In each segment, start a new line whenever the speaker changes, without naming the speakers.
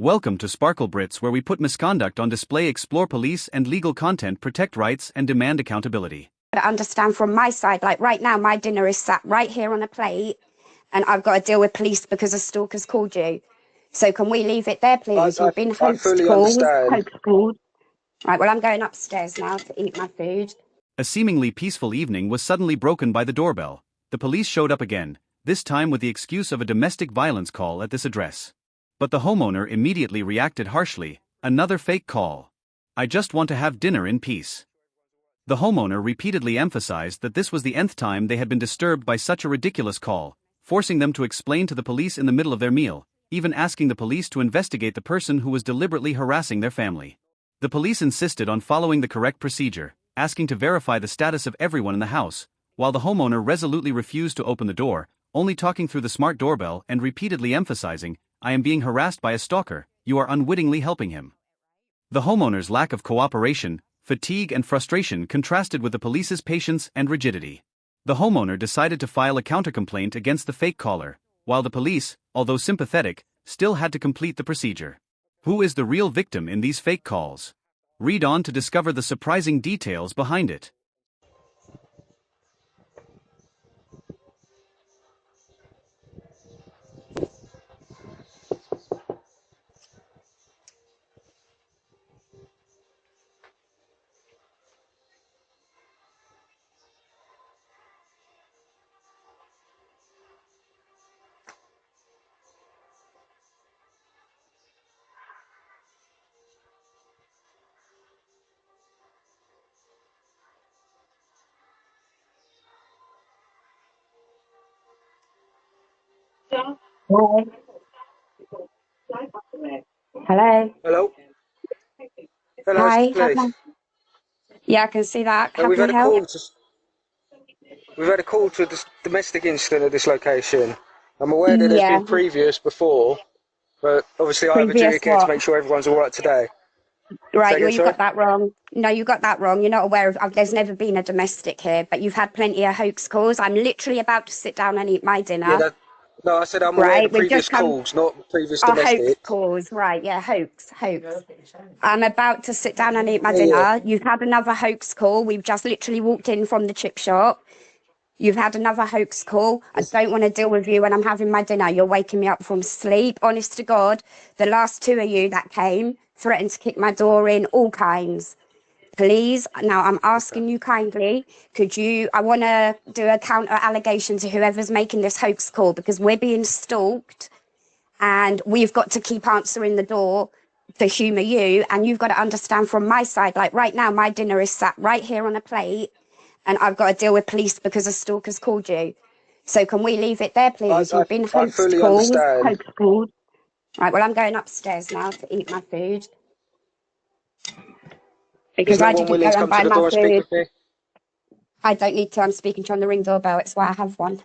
Welcome to sparklebritts, where we put misconduct on display, explore police and legal content, protect rights and demand accountability.
To understand from my side, like right now, my dinner is sat right here on a plate and I've got to deal with police because a stalker's called you. So can we leave it there, please? You've been
I fully understand.
called. Right, well, I'm going upstairs now to eat my food.
A seemingly peaceful evening was suddenly broken by the doorbell. The police showed up again, this time with the excuse of a domestic violence call at this address. But the homeowner immediately reacted harshly. Another fake call. I just want to have dinner in peace. The homeowner repeatedly emphasized that this was the nth time they had been disturbed by such a ridiculous call, forcing them to explain to the police in the middle of their meal, even asking the police to investigate the person who was deliberately harassing their family. The police insisted on following the correct procedure, asking to verify the status of everyone in the house, while the homeowner resolutely refused to open the door, only talking through the smart doorbell and repeatedly emphasizing, "I am being harassed by a stalker, you are unwittingly helping him." The homeowner's lack of cooperation, fatigue and frustration contrasted with the police's patience and rigidity. The homeowner decided to file a counter-complaint against the fake caller, while the police, although sympathetic, still had to complete the procedure. Who is the real victim in these fake calls? Read on to discover the surprising details behind it.
Hello. Hello.
Hello? Hello,
Hi.
please.
Yeah, I can see that. How
We've
can
had
I help?
we've had a call to a domestic incident at this location. I'm aware that there's
Yeah.
been previous before, but obviously I have a duty
Previous
of care to
what?
make sure everyone's all right today.
Right,
Say
well,
again,
you
sorry?
got that wrong. No, you got that wrong. You're not aware of, there's never been a domestic here, but you've had plenty of hoax calls. I'm literally about to sit down and eat my dinner.
No, I said I'm aware of
Right,
the
we've
previous
just come.
calls, not previous
Oh, hoax
domestic.
calls, right, yeah, hoax. I'm about to sit down and eat my
Yeah, yeah.
dinner. You've had another hoax call. We've just literally walked in from the chip shop. You've had another hoax call. I don't want to deal with you when I'm having my dinner. You're waking me up from sleep. Honest to God, the last two of you that came threatened to kick my door in, all kinds. Please, now I'm asking you kindly, I want to do a counter allegation to whoever's making this hoax call, because we're being stalked and we've got to keep answering the door to humour you. And you've got to understand from my side, like right now, my dinner is sat right here on a plate and I've got to deal with police because a stalker's called you. So can we leave it there, please? You've been
I
hoax
fully
called.
understand.
Right, well, I'm going upstairs now to eat my food.
Is
Because
no
I
one
didn't
willing
go
to
and
come to
buy
the
my
door and speak
food.
with me?
I don't need to. I'm speaking to you on the ring doorbell. It's why I have one.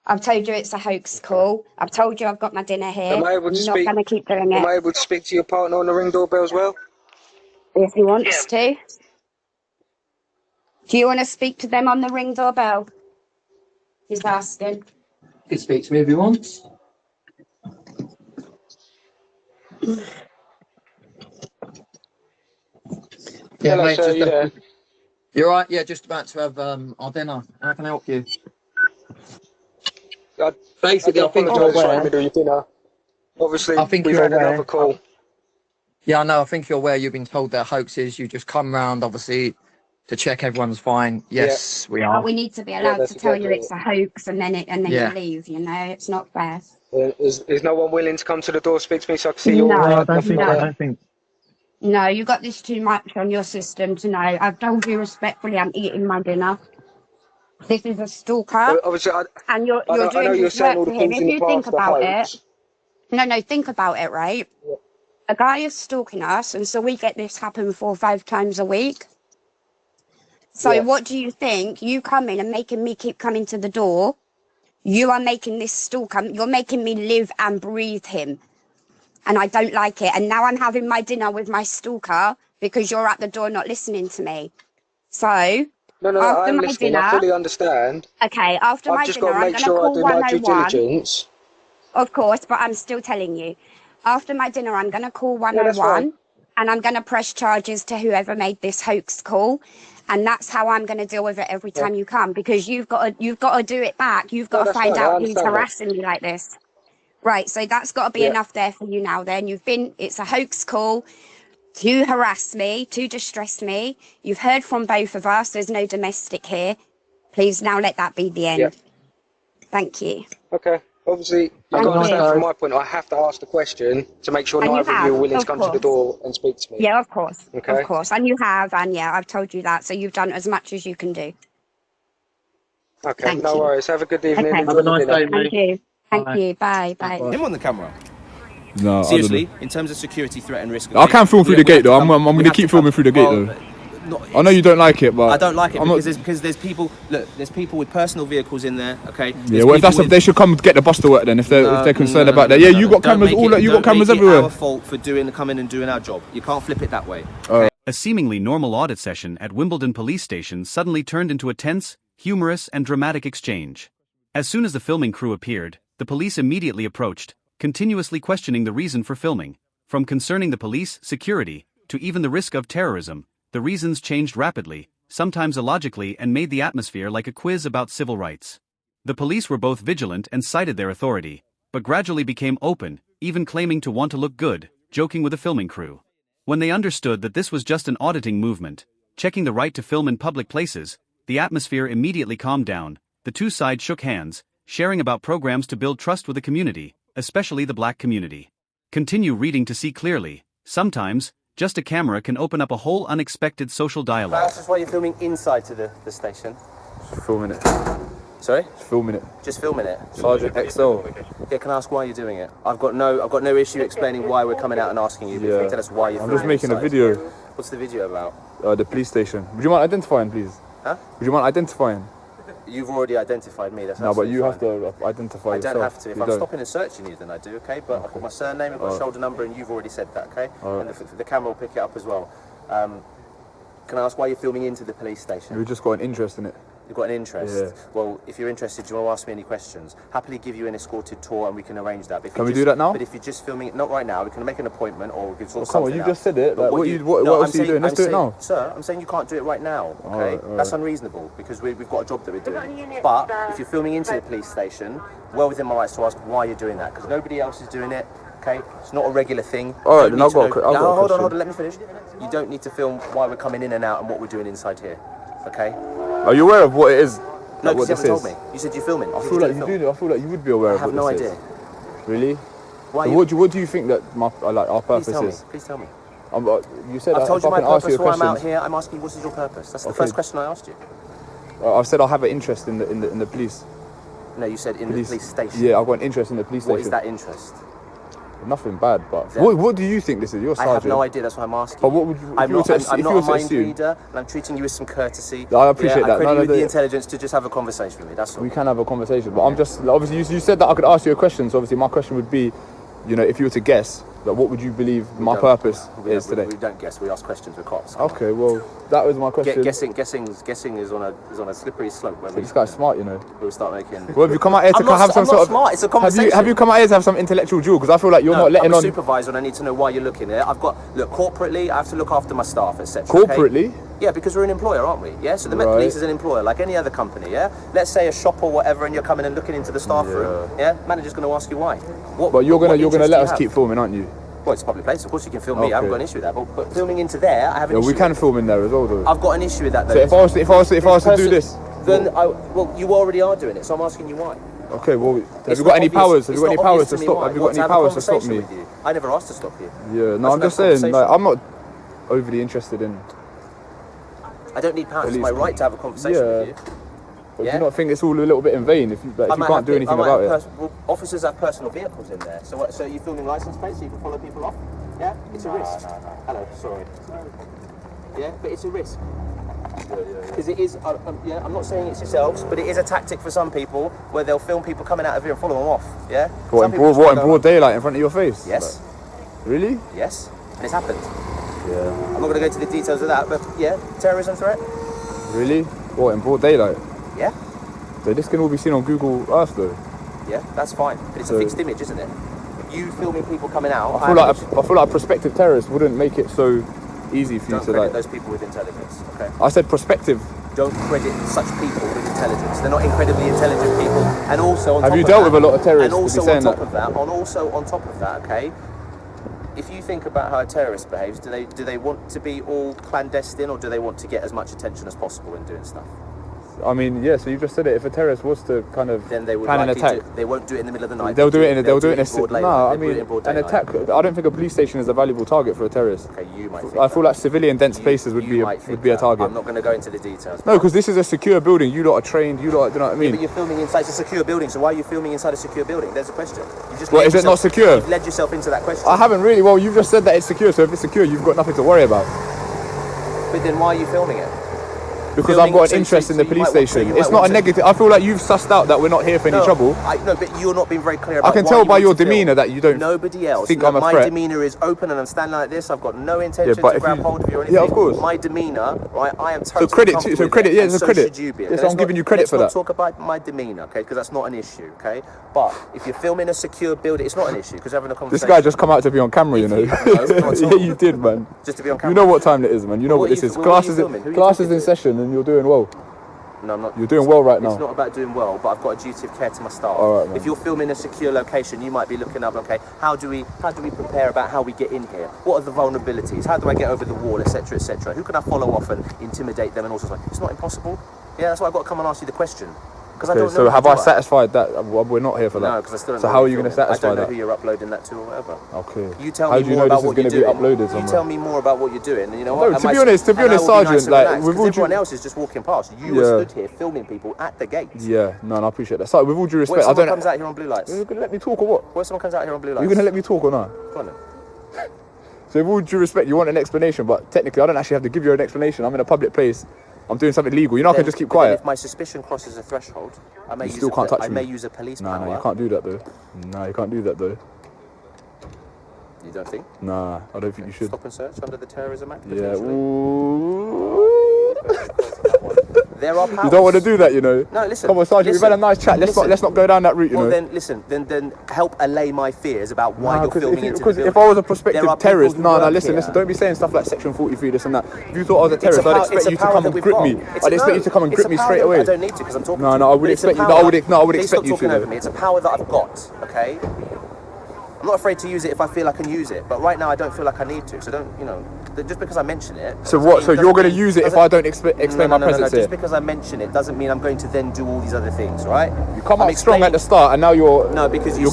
I've told you it's a hoax call. I've told you I've got my dinner here.
Am I able to
I'm not
speak?
going to keep doing
Am
it.
I able to speak to your partner on the ring doorbell as well?
If he wants to. Do you want to speak to them on the ring doorbell? He's asking.
He can speak to me if he wants. Yeah,
Hello,
mate.
sir. You there?
You're right. Yeah, just about to have our dinner. How can I help you? Basically,
I
I think you're
apologise for in the
aware.
middle of your dinner. Obviously,
I think
we've
you're
had
aware.
another call.
Yeah, I know. I think you're aware. You've been told they're hoaxes. You just come round, obviously, to check everyone's fine. Yes, we
But
are.
we need to be
Yeah,
allowed
that's
to tell you
exactly
it's
it.
a hoax and then
Yeah.
you leave, you know? It's not fair.
Is no one willing to come to the door, speak to me, so I can see you're
No,
all
No, I
right?
don't
Nothing
think.
like
I
no.
that.
don't think.
No, you got this too much on your system to know. I've told you respectfully I'm eating my dinner. This is a stalker
Obviously,
and you're
I know
doing
you're
his
saying
work
all
for
the
him.
calls
If
in the
you think
past are
about it,
hoax.
no, think about it, right?
Yeah.
A guy is stalking us, and so we get this happen 4 or 5 times a week. So
Yeah.
what do you think? You come in and making me keep coming to the door. You are making this stalker, you're making me live and breathe him. And I don't like it. And now I'm having my dinner with my stalker because you're at the door not listening to me. So
No, I
after
am
my
listening. I
dinner,
fully understand.
okay, after
I've
my
just got
dinner,
to
I'm
make
going to
sure I
call
do my due
101.
diligence.
Of course, but I'm still telling you. After my dinner, I'm going to call
Yeah, that's
101
fine.
and I'm going to press charges to whoever made this hoax call. And that's how I'm going to deal with it every
Yeah.
time you come, because you've got to do it back. You've got
No,
to
that's
find
fine. I
out who's
understand that.
harassing you like this. Right. So that's got to be
Yeah.
enough there for you now. Then it's a hoax call to harass me, to distress me. You've heard from both of us. There's no domestic here. Please now let that be the
Yeah.
end. Thank you.
Okay. Obviously, you've
Have
got
a
to
nice
understand
day.
from my point, I have to ask the question to make sure
And you
neither of you
have,
are willing to
of
come to the
course.
door and speak to me.
Yeah, of course. Of
Okay?
course. And you have, and yeah, I've told you that. So you've done as much as you can do.
Okay,
Thank
no
you.
worries. Have a good evening.
Okay.
Have
Enjoy
a
your
nice
dinner.
day,
Thank
mate.
you. Thank
Bye.
you. Bye. Bye.
Bye.
Him on the camera.
No,
Seriously, in terms of security threat and risk.
I can film through the gate though. I'm going to keep filming through the gate
well,
though. I know you don't like it, but
I don't like it
I'm
because
not,
there's people. Look, there's people with personal vehicles in there. Okay.
yeah.
There's
Well, if
people
that's they should come get the bus to work then. If they're concerned about that, yeah. You got
Don't
cameras
make
all.
it-
You got
don't
cameras
make it
everywhere.
Our fault for coming and doing our job. You can't flip it that way.
A seemingly normal audit session at Wimbledon police station suddenly turned into a tense, humorous, and dramatic exchange. As soon as the filming crew appeared, the police immediately approached, continuously questioning the reason for filming. From concerning the police, security, to even the risk of terrorism, the reasons changed rapidly, sometimes illogically, and made the atmosphere like a quiz about civil rights. The police were both vigilant and cited their authority, but gradually became open, even claiming to want to look good, joking with the filming crew. When they understood that this was just an auditing movement, checking the right to film in public places, the atmosphere immediately calmed down. The two sides shook hands, sharing about programs to build trust with the community, especially the black community. Continue reading to see clearly. Sometimes, just a camera can open up a whole unexpected social dialogue.
That's why you're filming inside to the station.
Just filming it.
Sorry,
Just filming it.
just filming it.
Sergeant XL.
Yeah, can I ask why you're doing it? I've got no issue explaining why we're coming out and asking you. But if you
Yeah.
can tell us why you're
I'm
filming
just making a
inside.
video.
What's the video about?
The police station. Would you mind identifying, please?
Huh?
Would you mind identifying?
You've already identified me. That's
No, but
absolutely
you
fine.
have to identify
I
yourself.
don't have to. If
You
I'm
don't.
stopping and searching you, then I do, okay? But I've got my surname, I've got a shoulder number, and you've already said that, okay?
Alright.
And the camera will pick it up as well. Can I ask why you're filming into the police station?
We've just got an interest in it.
You've got an interest?
Yeah.
Well, if you're interested, do you want to ask me any questions? Happily give you an escorted tour and we can arrange that. But if
Can
you're
we
just-
do that now?
But if you're just filming it, not right now, we can make an appointment or we can sort
Come on,
something
you
out.
just said it.
But
Like, what
no,
else are you doing? Let's do it now.
Sir, I'm saying you can't do it right now, okay?
Alright.
That's unreasonable because we've got a job that we're doing. But if you're filming into the police station, well within my rights to ask why you're doing that because nobody else is doing it. Okay, it's not a regular thing.
Alright,
You
then
don't
I've got
need
a
to
que-
know-
I've got a
No, hold
question.
on, let me finish. You don't need to film why we're coming in and out and what we're doing inside here. Okay?
Are you aware of what it is?
No,
Like,
because
what
you
this
haven't told
is?
me. You said you're filming.
I feel like you do. I feel like you would be aware
I
of
have
what
no
this
idea.
is. Really?
Why?
So what do you think that our
Please
purpose
tell me.
is?
Please tell me.
You said
I've told
if
you
I
my
can ask
purpose.
you a
Why I'm
question.
out here. I'm asking you, what is your purpose? That's the
Okay.
first question I asked you.
I've said I have an interest in the police.
No, you said in the police station.
Yeah, I've got an interest in the police
What
station.
is that interest?
Nothing bad, but
Yeah.
what do you think this is? You're a
I
sergeant.
have no idea. That's why I'm asking.
But what would you? If
I'm
you were
not.
to,
I'm
if you
not
were
a
to
mind
assume,
reader, and I'm treating you with some courtesy.
I appreciate
yeah,
that.
I credit
No,
you with
no,
the
no.
intelligence to just have a conversation with me. That's all.
we can have a conversation. But I'm just obviously you said that I could ask you a question. So obviously my question would be, if you were to guess, like, what would you believe my purpose is today?
We don't guess. We ask questions with cops.
Okay, well that was my question.
Guessing is on a slippery slope. Where
This guy's smart, you know.
we'll start making.
Well, have you come out here to
I'm not-
have some
I'm
sort
not
of?
smart, it's a conversation.
Have you come out here to have some intellectual duel? Because I feel like you're
No,
not letting
I'm a
on.
supervisor and I need to know why you're looking there. Corporately, I have to look after my staff, etc.
Corporately?
Okay? Yeah, because we're an employer, aren't we? Yeah, so the Met
Right.
Police is an employer, like any other company, yeah? Let's say a shop or whatever and you're coming and looking into the staff room, yeah? Manager's going to ask you why.
But you're gonna
interest
let
do
us
you
keep
have?
filming, aren't you?
Well, it's a public place, of course you can film me, I haven't
Okay.
got an issue with that. But filming into there, I have an
Yeah,
issue
we can
with.
film in there as well, though.
I've got an issue with that, though.
So if I was to do this,
Then, you already are doing it, so I'm asking you why.
okay. Well, have
It's
you got
not
any
obvious-
powers? Have
it's
you got any
not
powers
obvious
to
me
stop?
why.
Have you got
What,
any
to have a
powers to stop
conversation
me?
with you? I never asked to stop you.
Yeah, no,
Let's
I'm just
have a
saying. Like,
conversation.
I'm not overly interested in.
I don't need powers. It's
Police.
my right to have a conversation with you.
But
Yeah?
do you not think it's all a little bit in vain if you can't do anything about it?
Officers have personal vehicles in there. So what? So you're filming license plates so you can follow people off? Yeah, it's a risk. No. Hello, sorry. Yeah, but it's a risk. Because it is. I'm not saying it's yourselves, but it is a tactic for some people where they'll film people coming out of here and follow them off. Yeah.
What,
Some
in
people
broad,
just
what, in
go,
broad daylight in front of your face?
Yes.
Like, really?
Yes. And it's happened.
Yeah.
I'm not going to go into the details of that, but yeah, terrorism threat.
Really? What, in broad daylight?
Yeah.
So this can all be seen on Google Earth, though.
Yeah, that's fine. But it's a
So-
fixed image, isn't it? you filming people coming out.
I feel like a prospective terrorist wouldn't make it so easy for you to
credit
like.
those people with intelligence. Okay.
I said prospective.
Don't credit such people with intelligence. They're not incredibly intelligent people. And also,
have you dealt with a lot of terrorists?
And also on top of that, okay. If you think about how a terrorist behaves, do they want to be all clandestine, or do they want to get as much attention as possible in doing stuff?
I mean, yeah. So you just said it. If a terrorist was to kind of
then they would
plan an attack,
they won't do it in the middle of the night.
They'll do it in
broad
a. No, I mean, an attack. I don't think a police station is a valuable target for a terrorist.
Okay, you might.
I feel like civilian dense places would be a target.
I'm not going to go into the details.
No, because this is a secure building. You lot are trained. You lot, do you know what I mean?
Yeah, but you're filming inside a secure building. So why are you filming inside a secure building? There's a question. You just.
Well, is it not secure?
You've led yourself into that question.
I haven't really. Well, you've just said that it's secure. So if it's secure, you've got nothing to worry about.
But then why are you filming it?
Because I've got an interest in the police station. It's not a negative. I feel like you've sussed out that we're not here for any trouble.
No, but you're not being very clear about
I can tell by your demeanour that you don't.
Nobody else.
Think I'm a threat.
My demeanour is open, and I'm standing like this. I've got no intention to grab hold of you or anything.
Yeah, of course.
My demeanour, right? I am totally.
So credit. So credit. Yeah, it's a credit.
Should you be?
Yes, I'm giving you credit for that.
Let's not talk about my demeanour, okay? Because that's not an issue, okay? But if you're filming a secure building, it's not an issue because you're having a conversation.
This guy just come out to be on camera, you know. Yeah, you did, man.
Just to be on camera.
You know what time it is, man. You know what this is. Classes in session, and you're doing well.
No, I'm not.
You're doing well right now.
It's not about doing well, but I've got a duty of care to my staff.
All right, man.
If you're filming a secure location, you might be looking up, okay, how do we prepare about how we get in here? What are the vulnerabilities? How do I get over the wall, etc., etc.? Who can I follow off and intimidate them and all sorts of stuff? It's not impossible. Yeah, that's why I've got to come and ask you the question. Because I don't know.
So have I satisfied that? We're not here for that.
No, because I still don't
know. So how are you going to satisfy that?
I don't know who you're uploading that to or whatever.
Okay.
You tell me more about what you're doing.
Uploaded
you tell me more about what you're doing. And you know what?
No, to be honest, Sergeant, like
everyone else is just walking past. You were stood here filming people at the gate.
Yeah, no, I appreciate that. So with all due respect,
I don't. What if someone comes out here on blue lights?
You're going to let me talk or what?
What if someone comes out here on blue lights?
You're going to let me talk or not?
Go on then.
So with all due respect, you want an explanation, but technically I don't actually have to give you an explanation. I'm in a public place. I'm doing something legal. You know, I can just keep quiet.
If my suspicion crosses a threshold, I may use a police power.
No, you can't do that though. No, you can't do that though.
You don't think?
Nah, I don't think you should.
Stop and search under the Terrorism Act?
Yeah.
There are powers.
You don't want to do that, you know.
No, listen.
Come on, Sergeant, we've had a nice chat. Let's not go down that route, you know.
Then help allay my fears about why you're filming into the building.
Because if I was a prospective terrorist, listen, don't be saying stuff like Section 43, this and that. If you thought I was a terrorist, I'd expect you to come and grip me. I'd expect you to come and grip me straight away.
I don't need to because I'm talking.
No, I would expect you. I would expect you to.
It's a power that I've got. Okay. I'm not afraid to use it if I feel I can use it, but right now I don't feel like I need to. So just because I mention it.
So what? So you're going to use it if I don't explain my presence here?
Just because I mention it doesn't mean I'm going to then do all these other things, right?
You come out strong at the start, and now you're
because you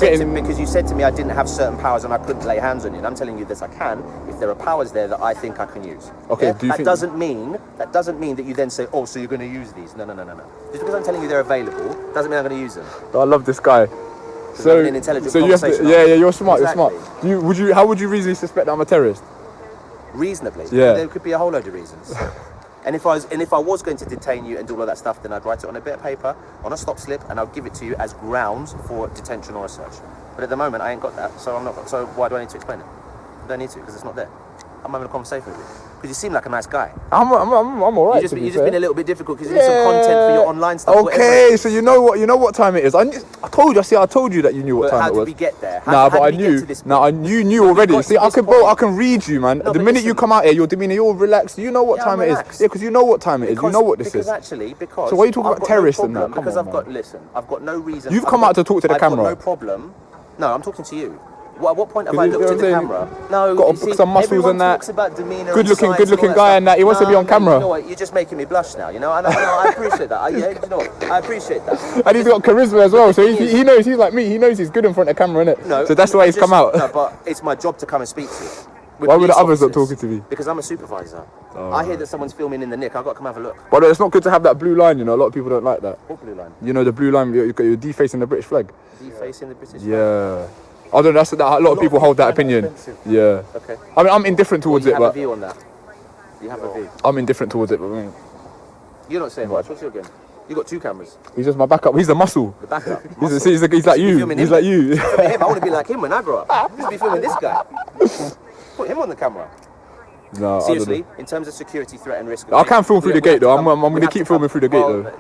said to me I didn't have certain powers and I couldn't lay hands on you. And I'm telling you this, I can if there are powers there that I think I can use.
Okay.
Yeah?
Do you
that doesn't mean that you then say, oh, so you're going to use these? No. Just because I'm telling you they're available doesn't mean I'm going to use them.
I love this guy. So you have to, you're smart.
Exactly.
You're smart. How would you reasonably suspect that I'm a terrorist?
Reasonably,
yeah.
There could be a whole load of reasons. and if I was going to detain you and do all of that stuff, then I'd write it on a bit of paper, on a stop slip, and I'll give it to you as grounds for detention or a search. But at the moment, I ain't got that, so I'm not. So why do I need to explain it? I don't need to because it's not there. I'm having a conversation with you. Because you seem like a nice guy.
I'm alright.
You've just been a little bit difficult because you need some content for your online stuff.
Okay, so you know what time it is. I told you that you knew what time it was.
How did we get there?
I knew. You knew already. See, I can read you, man. The minute you come out here, your demeanour, you're relaxed. You know what time it is. Yeah, because you know what time it is. You know what this is. So why are you talking about terrorists and that?
Because I've got no reason.
You've come out to talk to the camera.
No problem. No, I'm talking to you. At what point have I looked at the camera? No,
got some muscles and that. Good looking guy and that. He wants to be on camera.
You know what? You're just making me blush now. You know, I appreciate that. You know what? I appreciate that.
And he's got charisma as well. So he knows. He's like me. He knows he's good in front of camera, innit?
No.
So that's why he's come out.
No, but it's my job to come and speak to you.
Why were the others not talking to me?
Because I'm a supervisor. I hear that someone's filming in the nick. I've got to come have a look.
But it's not good to have that blue line, you know. A lot of people don't like that.
What blue line?
You know the blue line. You're defacing the British flag.
Defacing the British flag?
Yeah. I don't know. A lot of people hold that opinion.
Offensive.
Yeah.
Okay.
I mean, I'm indifferent towards it, but.
You have a view on that. You have a view.
I'm indifferent towards it, but.
You're not saying much. What's your game? You got two cameras.
He's just my backup. He's the muscle.
The backup.
He's like you. He's like you.
I want to be like him when I grow up. I want to be filming this guy. Put him on the camera.
No.
Seriously, in terms of security threat and risk.
I can film through the gate though. I'm going to keep filming through the gate though.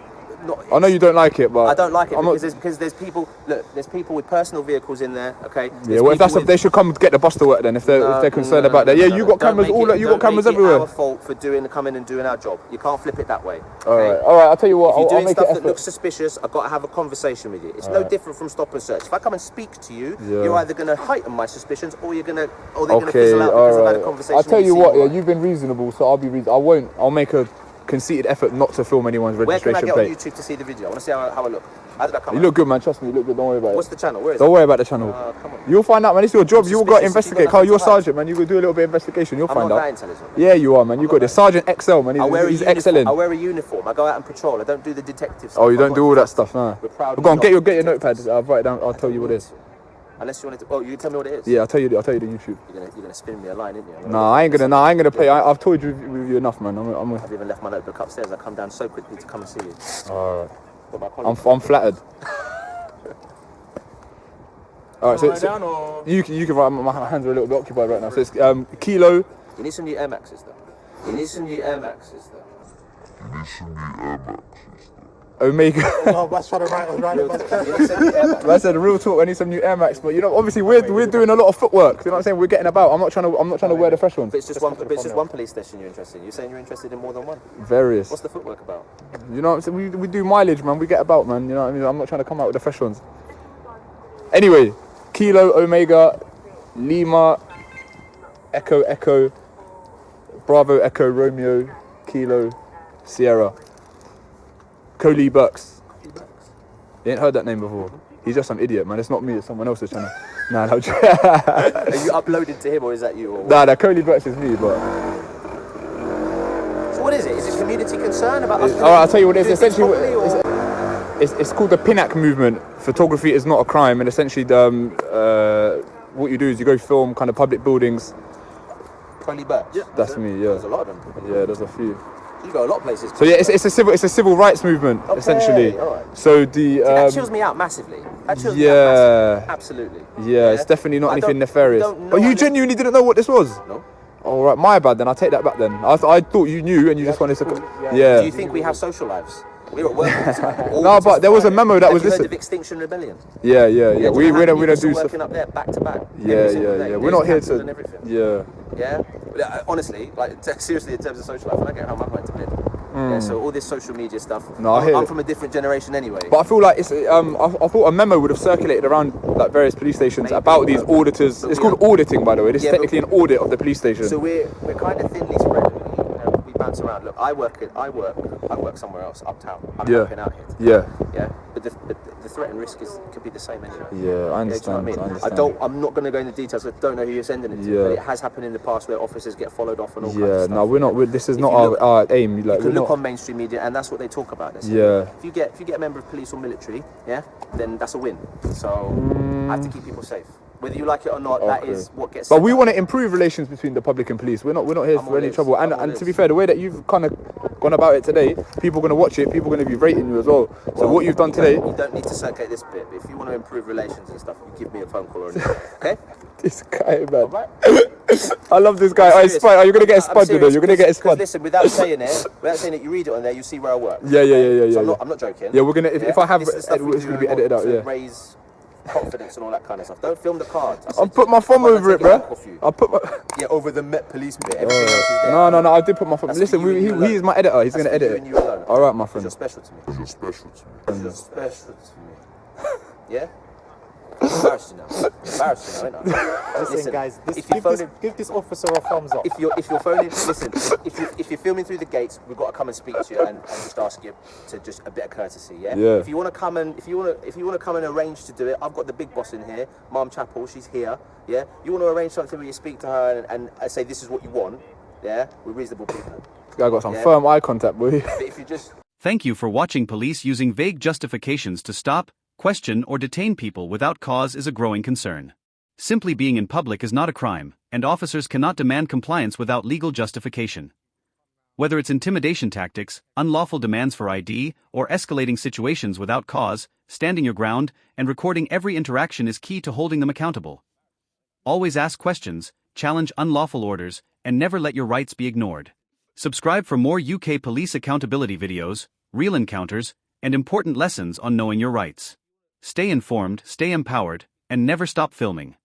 not.
I know you don't like it, but
I don't like it because there's people. Look, there's people with personal vehicles in there. Okay.
Yeah, well, if that's they should come get the bus to work then. If they're concerned about that. Yeah, you got cameras you got cameras everywhere.
It's our fault for coming and doing our job. You can't flip it that way.
All right. I'll tell you what.
If you're doing
make
stuff that looks suspicious, I've got to have a conversation with you. It's no different from stop and search. If I come and speak to you, you're either going to heighten my suspicions, or they're going to fizzle out because I've had a conversation.
I'll tell you what. Yeah, you've been reasonable, so I'll be reasonable. I'll make a conceited effort not to film anyone's registration plate.
Where can I get on YouTube to see the video? I want to see how I look. How did I come out?
You look good, man. Trust me, you look good. Don't worry about it.
What's the channel? Where is it?
Don't worry about the channel.
Come on.
You'll find out, man. It's your job. You've got to investigate. Carl, you're a sergeant, man. You will do a little bit of investigation. You'll find out.
I'm not that intelligent.
Yeah, you are, man. You got this. Sergeant XL, man. He's excellent.
I wear a uniform. I go out and patrol. I don't do the detective stuff.
Oh, you don't do all that stuff, no.
We're proud.
Go on, get your notepad. I'll write it down. I'll tell you what it is.
Unless you want to. Oh, you tell me what it is.
Yeah, I'll tell you the YouTube.
You're gonna spin me a line, aren't you?
Nah, I ain't gonna play. I've told you with you enough, man.
I've even left my notebook upstairs. I come down so quickly to come and see you.
Alright. I'm flattered. Alright, so you can write. My hands are a little bit occupied right now. So it's Kilo.
You need some new Air Maxes though.
Omega.
No, that's trying to write.
I said real talk. I need some new Air Max, but obviously we're doing a lot of footwork. You know what I'm saying? We're getting about. I'm not trying to wear the fresh ones.
But it's just one police station you're interested in. You're saying you're interested in more than one.
Various.
What's the footwork about?
You know what I'm saying? We do mileage, man. We get about, man. You know what I mean? I'm not trying to come out with the fresh ones. Anyway, Kilo, Omega, Lima, Echo, Bravo, Echo, Romeo, Kilo, Sierra. Coley Bucks. You ain't heard that name before. He's just some idiot, man. It's not me, it's someone else's channel. Nah, no. Are
you uploaded to him or is that you? Or
nah, Coley Bucks is me, but.
So what is it? Is it community concern about us?
Alright, I'll tell you what it is. Essentially, it's called the PINAC movement. Photography is not a crime, and essentially, what you do is you go film kind of public buildings.
Coley Bucks? Yeah.
That's me, yeah.
There's a lot of them.
Yeah, there's a few.
You go a lot of places.
So yeah, it's a civil rights movement, essentially.
Right.
So
that chills me out massively. Absolutely.
Yeah, it's definitely not anything nefarious. But you genuinely didn't know what this was?
No.
All right, my bad then. I'll take that back then. I thought you knew and you just wanted to. Yeah.
Do you think we have social lives? We're at work all the time.
No, but there was a memo that was this.
Have you heard of Extinction Rebellion?
Yeah. We don't do stuff.
Working up there back to back.
Yeah. We're not here to.
Yeah. But, honestly, like seriously, in terms of social life, when I get home, I'm going to bed. Yeah, so all this social media stuff.
No,
I'm from a different generation anyway.
But I feel like it's. I thought a memo would have circulated around like various police stations about these auditors. It's called auditing, by the way. This is technically an audit of the police station.
So we're kind of thinly spread. We bounce around. Look, I work somewhere else uptown. I'm helping out here. Yeah. But the threat and risk could be the same anyway.
Yeah, I understand.
You know what I mean? I'm not going to go into details. I don't know who you're sending it to. But it has happened in the past where officers get followed off and all kinds of stuff.
No, we're not. This is not our aim.
You can look on mainstream media, and that's what they talk about. If you get a member of police or military, then that's a win. So I have to keep people safe. Whether you like it or not, that is what gets.
But we want to improve relations between the public and police. We're not here for any trouble. And to be fair, the way that you've kind of gone about it today, people are going to watch it. People are going to be rating you as well. So what you've done today.
You don't need to circulate this bit. But if you want to improve relations and stuff, you give me a phone call or anything. Okay?
This guy, man. Right. I love this guy. Are you going to get a spud, You're going to get a spud.
Listen, without saying it, you read it on there, you see where I work.
Yeah.
So I'm not joking.
Yeah, we're going to. If I have, it's going to be edited out. Yeah.
Raise confidence and all that kind of stuff. Don't film the cards.
I'll put my thumb over it, bro. I'll put my...
Yeah, over the Met Police bit.
Everything else is there. No, I did put my thumb. Listen, he is my editor. He's going to edit it. All right, my friend.
You're special to me. You're special to me. Yeah? Embarrassing now, ain't I?
Listen, guys, give this officer a thumbs up.
If you're phoning, listen. If you're filming through the gates, we've got to come and speak to you and just ask you to just a bit of courtesy. Yeah. If you want to come and come and arrange to do it, I've got the big boss in here, Mom Chapel. She's here. Yeah. You want to arrange something where you speak to her and say this is what you want. Yeah. We're reasonable people.
I got some firm eye contact, boy.
But if you just.
Thank you for watching. Police using vague justifications to stop, question or detain people without cause is a growing concern. Simply being in public is not a crime, and officers cannot demand compliance without legal justification. Whether it's intimidation tactics, unlawful demands for ID, or escalating situations without cause, standing your ground and recording every interaction is key to holding them accountable. Always ask questions, challenge unlawful orders, and never let your rights be ignored. Subscribe for more UK police accountability videos, real encounters, and important lessons on knowing your rights. Stay informed, stay empowered, and never stop filming.